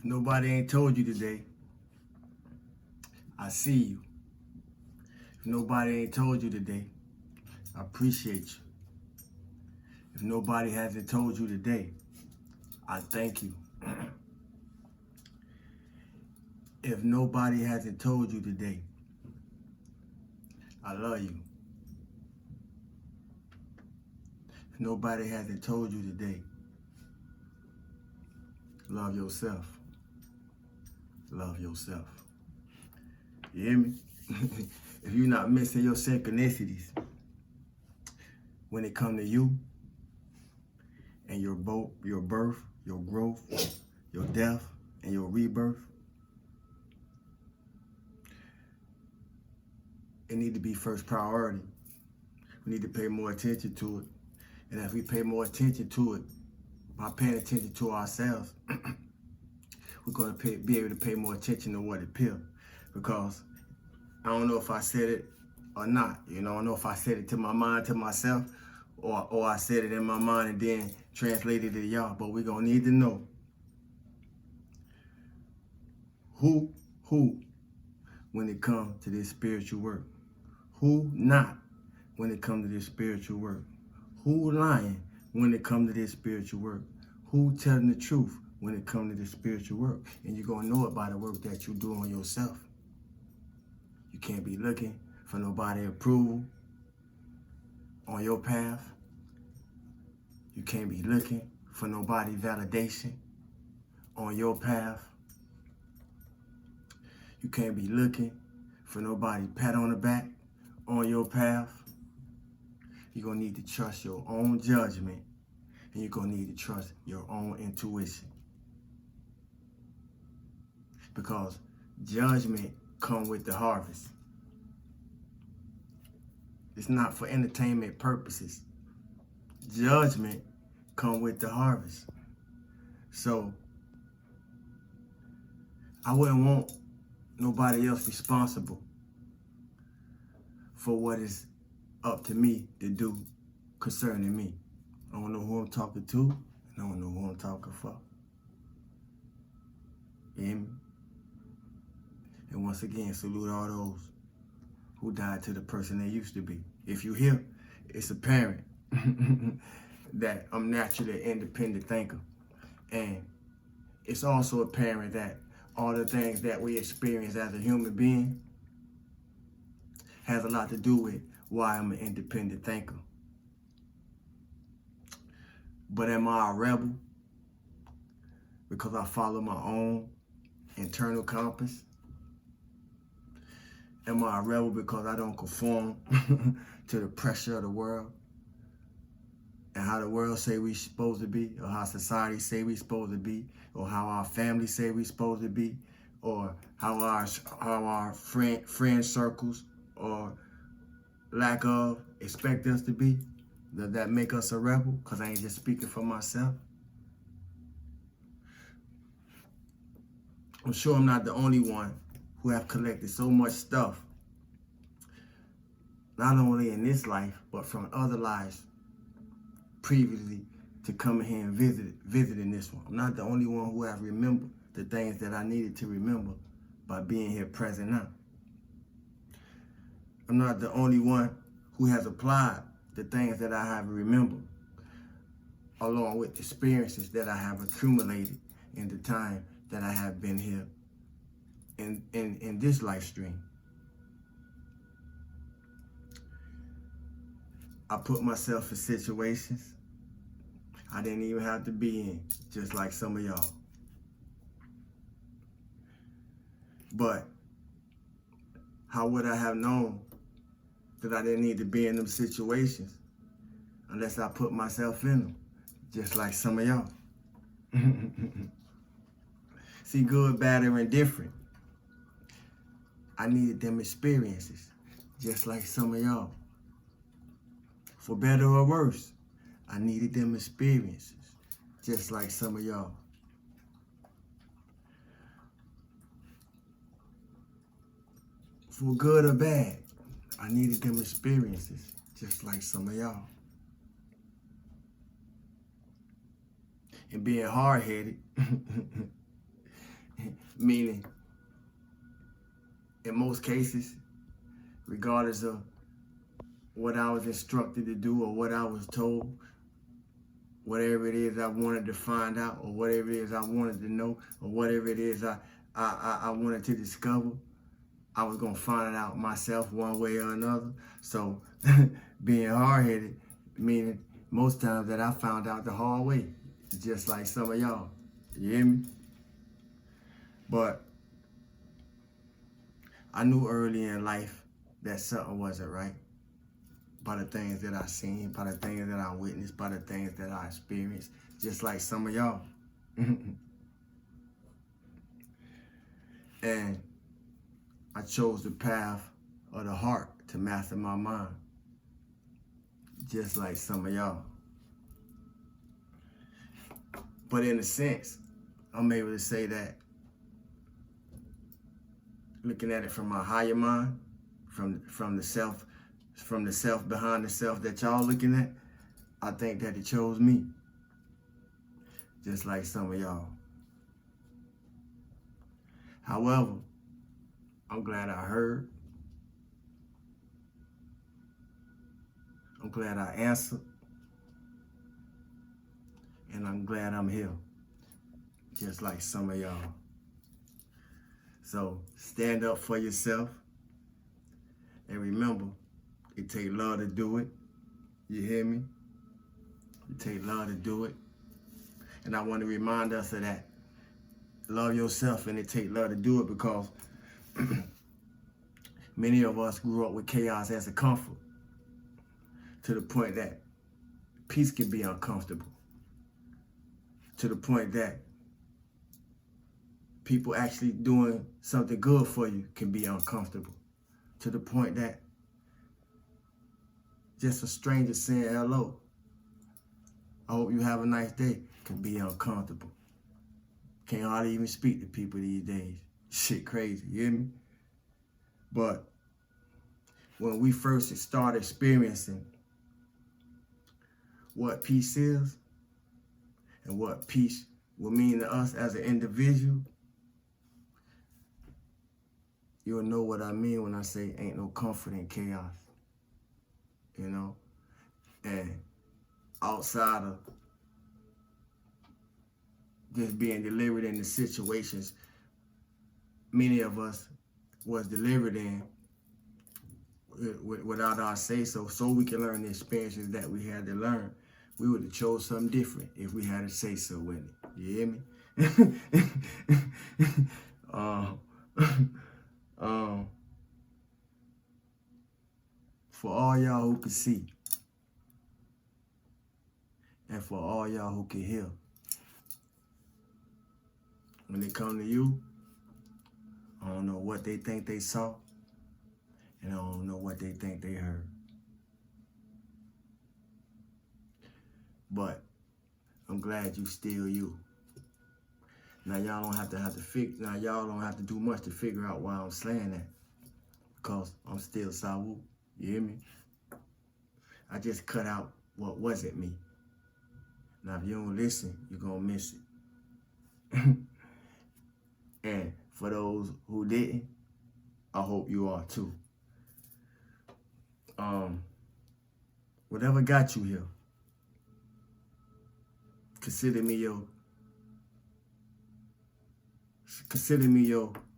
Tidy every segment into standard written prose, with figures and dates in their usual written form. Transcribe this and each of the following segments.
If nobody ain't told you today, I see you. If nobody ain't told you today, I appreciate you. If nobody hasn't told you today, I thank you. If nobody hasn't told you today, I love you. If nobody hasn't told you today, love yourself. Love yourself. You hear me? If you're not missing your synchronicities when it comes to you and your birth, your growth, your death, and your rebirth, it need to be first priority. We need to pay more attention to it. And if we pay more attention to it, by paying attention to ourselves, we're going to be able to pay more attention to what it appeals. Because I don't know if I said it or not. I don't know if I said it to my mind, to myself, or I said it in my mind and then translated it to y'all. But we're going to need to know who when it comes to this spiritual work. Who not when it comes to this spiritual work. Who lying when it comes to this spiritual work. Who telling the truth when it comes to this spiritual work. And you're going to know it by the work that you do on yourself. You can't be looking for nobody approval on your path. You can't be looking for nobody validation on your path. You can't be looking for nobody pat on the back on your path. You're going to need to trust your own judgment, and you're going to need to trust your own intuition. Because judgment comes with the harvest. It's not for entertainment purposes. Judgment comes with the harvest. So I wouldn't want nobody else responsible for what is up to me to do concerning me. I don't know who I'm talking to, and I don't know who I'm talking for. You hear me? And once again, salute all those who died to the person they used to be. If you hear, it's apparent that I'm naturally an independent thinker. And it's also apparent that all the things that we experience as a human being has a lot to do with why I'm an independent thinker. But am I a rebel because I follow my own internal compass? Am I a rebel because I don't conform to the pressure of the world and how the world say we supposed to be, or how society say we supposed to be, or how our family say we supposed to be, or how our friend circles or lack of expect us to be? Does that make us a rebel? Because I ain't just speaking for myself. I'm sure I'm not the only one who have collected so much stuff, not only in this life, but from other lives previously to come here and visit in this one. I'm not the only one who have remembered the things that I needed to remember by being here present now. I'm not the only one who has applied the things that I have remembered, along with experiences that I have accumulated in the time that I have been here in this life stream. I put myself in situations I didn't even have to be in, just like some of y'all. But how would I have known that I didn't need to be in them situations unless I put myself in them, just like some of y'all? See, good, bad, or indifferent, I needed them experiences, just like some of y'all. For better or worse, I needed them experiences, just like some of y'all. For good or bad, I needed them experiences, just like some of y'all. And being hard-headed, Meaning, in most cases, regardless of what I was instructed to do or what I was told, whatever it is I wanted to find out or whatever it is I wanted to know or whatever it is I wanted to discover, I was going to find it out myself one way or another. So being hard-headed, meaning most times that I found out the hard way, just like some of y'all. You hear me? But I knew early in life that something wasn't right by the things that I seen, by the things that I witnessed, by the things that I experienced, just like some of y'all. And I chose the path of the heart to master my mind, just like some of y'all. But in a sense, I'm able to say that, looking at it from my higher mind, from the self behind the self that y'all looking at, I think that it chose me, just like some of y'all. However, I'm glad I heard. I'm glad I answered. And I'm glad I'm here, just like some of y'all. So stand up for yourself. And remember, it takes love to do it. You hear me? It takes love to do it. And I want to remind us of that. Love yourself, and it takes love to do it, because many of us grew up with chaos as a comfort, to the point that peace can be uncomfortable, to the point that people actually doing something good for you can be uncomfortable, to the point that just a stranger saying hello, I hope you have a nice day, can be uncomfortable. Can't hardly even speak to people these days. Shit crazy, you hear me? But when we first started experiencing what peace is and what peace will mean to us as an individual, you'll know what I mean when I say ain't no comfort in chaos, you know? And outside of just being delivered in the situations many of us was delivered in without our say-so, so we can learn the experiences that we had to learn, we would have chose something different if we had a say-so in it. You hear me? For all y'all who can see, and for all y'all who can hear, when they come to you, I don't know what they think they saw, and I don't know what they think they heard. But I'm glad you still you. Now y'all don't have to do much to figure out why I'm saying that, because I'm still Sawood. You hear me? I just cut out what wasn't me. Now if you don't listen, you're gonna miss it. And for those who didn't, I hope you are too. Whatever got you here, consider me your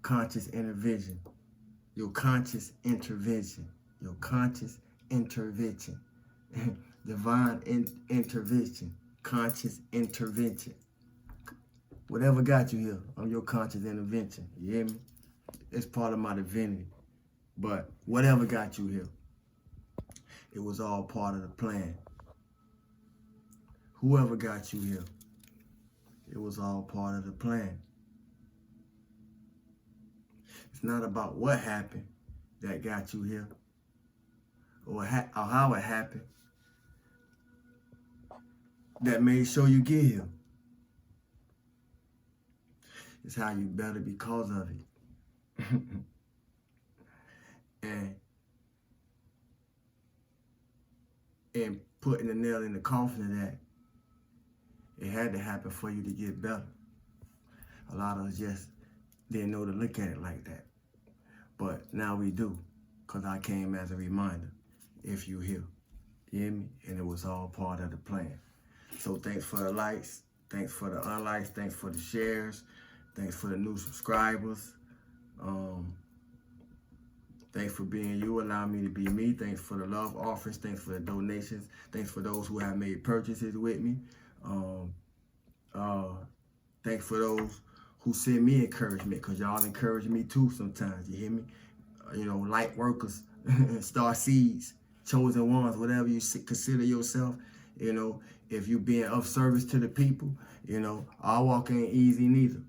conscious intervention. Your conscious intervention. Your conscious intervention. Divine intervention. Conscious intervention. Whatever got you here, I'm your conscious intervention. You hear me? It's part of my divinity. But whatever got you here, it was all part of the plan. Whoever got you here, it was all part of the plan. It's not about what happened that got you here, or how it happened that made sure you get here. It's how you better because of it. and putting the nail in the coffin of that, it had to happen for you to get better. A lot of us just didn't know to look at it like that. But now we do, because I came as a reminder, if you hear. You hear me? And it was all part of the plan. So thanks for the likes. Thanks for the unlikes. Thanks for the shares. Thanks for the new subscribers. Thanks for being you, allowing me to be me. Thanks for the love offerings. Thanks for the donations. Thanks for those who have made purchases with me. Thanks for those who send me encouragement, because y'all encourage me too sometimes. You hear me? Light workers, star seeds, chosen ones, whatever you consider yourself. If you being of service to the people, our walk ain't easy neither.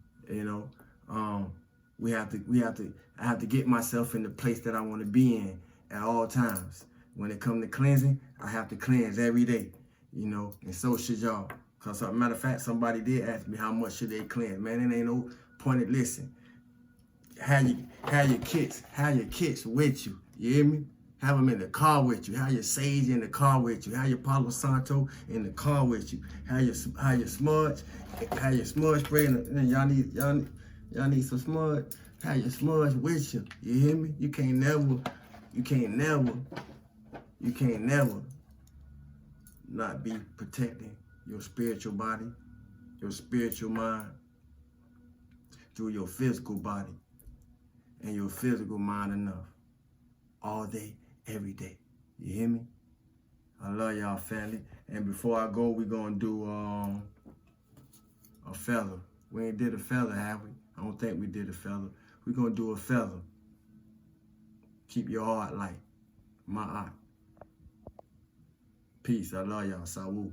I have to get myself in the place that I want to be in at all times. When it comes to cleansing, I have to cleanse every day, and so should y'all. Because, as a matter of fact, somebody did ask me how much should they cleanse. Man, it ain't no point in listen. Have your kits with you. You hear me? Have them in the car with you. Have your sage in the car with you. Have your Palo Santo in the car with you. Have your smudge. Have your smudge spray. And y'all need some smudge. Have your smudge with you. You hear me? You can't never not be protecting your spiritual body, your spiritual mind, through your physical body and your physical mind enough. All day, every day. You hear me? I love y'all, family. And before I go, we're going to do a feather. We ain't did a feather, have we? I don't think we did a feather. We're going to do a feather. Keep your heart light. My eye. Peace. I love y'all. Saiwood.